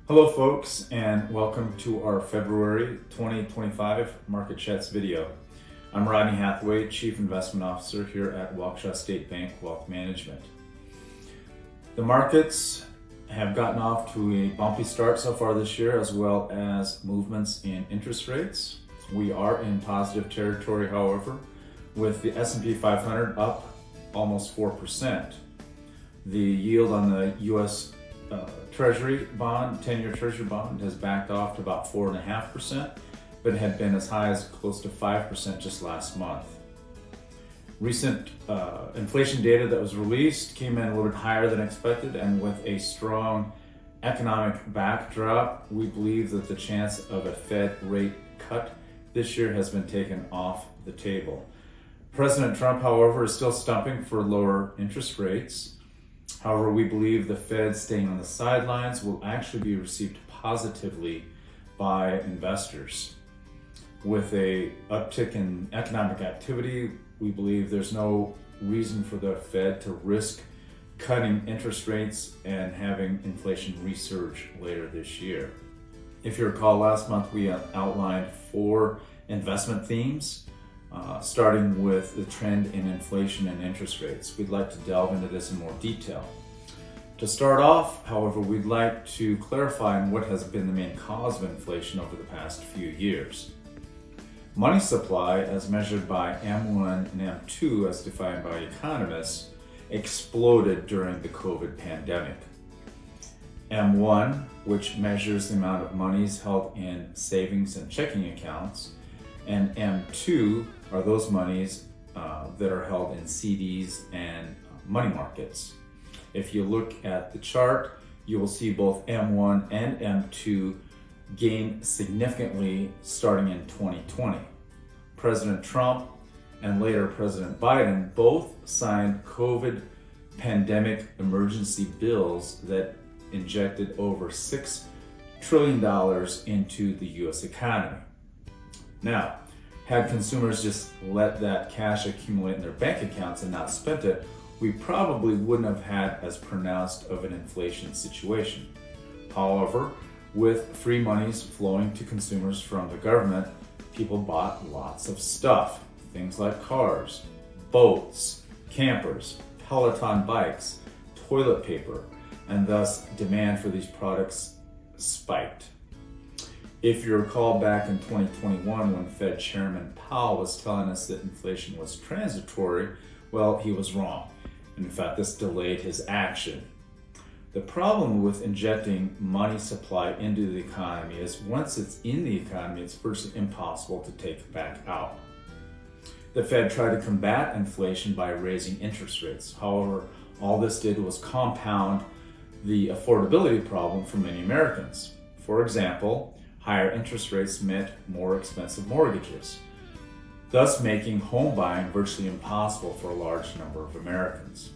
Hello folks, and welcome to our February 2025 Market Chats video. I'm Rodney Hathaway, Chief Investment Officer here at Waukesha State Bank Wealth Management. The markets have gotten off to a bumpy start so far this year, as well as movements in interest rates. We are in positive territory, however, with the S&P 500 up almost 4%. The yield on the U.S. Treasury bond, 10-year Treasury bond, has backed off to about 4.5%, but had been as high as close to 5% just last month. Recent inflation data that was released came in a little bit higher than expected, and with a strong economic backdrop, we believe that the chance of a Fed rate cut this year has been taken off the table. President Trump, however, is still stumping for lower interest rates. However, we believe the Fed staying on the sidelines will actually be received positively by investors. With a uptick in economic activity, we believe there's no reason for the Fed to risk cutting interest rates and having inflation resurge later this year. If you recall, last month we outlined 4 investment themes, starting with the trend in inflation and interest rates. We'd like to delve into this in more detail. To start off, however, we'd like to clarify what has been the main cause of inflation over the past few years. Money supply, as measured by M1 and M2 as defined by economists, exploded during the COVID pandemic. M1, which measures the amount of monies held in savings and checking accounts, and M2 are those monies that are held in CDs and money markets. If you look at the chart, you will see both M1 and M2 gain significantly starting in 2020. President Trump and later President Biden both signed COVID pandemic emergency bills that injected over $6 trillion into the US economy. Now, had consumers just let that cash accumulate in their bank accounts and not spent it, we probably wouldn't have had as pronounced of an inflation situation. However, with free monies flowing to consumers from the government, people bought lots of stuff. Things like cars, boats, campers, Peloton bikes, toilet paper, and thus demand for these products spiked. If you recall back in 2021 when Fed Chairman Powell was telling us that inflation was transitory, well, he was wrong. In fact, this delayed his action. The problem with injecting money supply into the economy is once it's in the economy, it's virtually impossible to take back out. The Fed tried to combat inflation by raising interest rates. However, all this did was compound the affordability problem for many Americans. For example, higher interest rates meant more expensive mortgages, thus making home buying virtually impossible for a large number of Americans.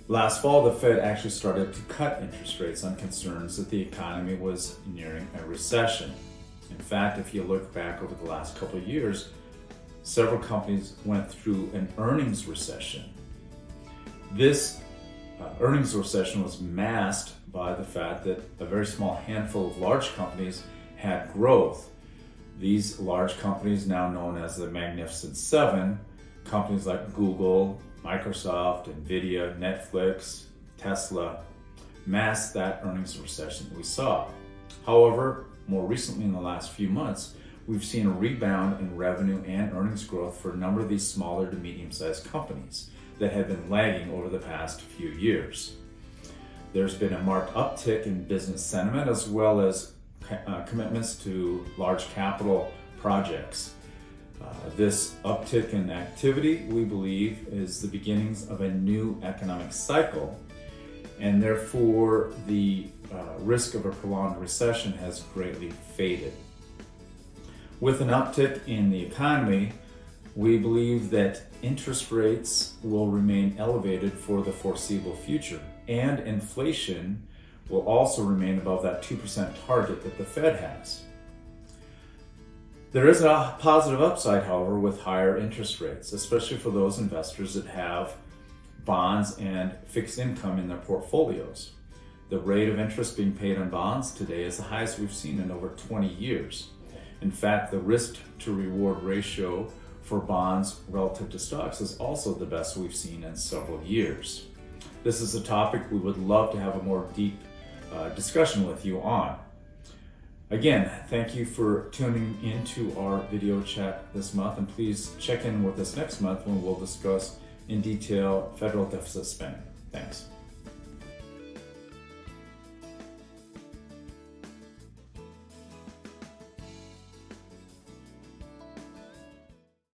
Last fall, the Fed actually started to cut interest rates on concerns that the economy was nearing a recession. In fact, if you look back over the last couple of years, several companies went through an earnings recession. This earnings recession was masked by the fact that a very small handful of large companies had growth. These large companies, now known as the Magnificent Seven, companies like Google, Microsoft, Nvidia, Netflix, Tesla, masked that earnings recession that we saw. However, more recently in the last few months, we've seen a rebound in revenue and earnings growth for a number of these smaller to medium-sized companies that have been lagging over the past few years. There's been a marked uptick in business sentiment as well as commitments to large capital projects. This uptick in activity, we believe, is the beginnings of a new economic cycle, and therefore the risk of a prolonged recession has greatly faded. With an uptick in the economy, we believe that interest rates will remain elevated for the foreseeable future, and inflation will also remain above that 2% target that the Fed has. There is a positive upside, however, with higher interest rates, especially for those investors that have bonds and fixed income in their portfolios. The rate of interest being paid on bonds today is the highest we've seen in over 20 years. In fact, the risk to reward ratio for bonds relative to stocks is also the best we've seen in several years. This is a topic we would love to have a more deep discussion with you on. Again, thank you for tuning into our video chat this month, and please check in with us next month when we'll discuss in detail federal deficit spending. Thanks.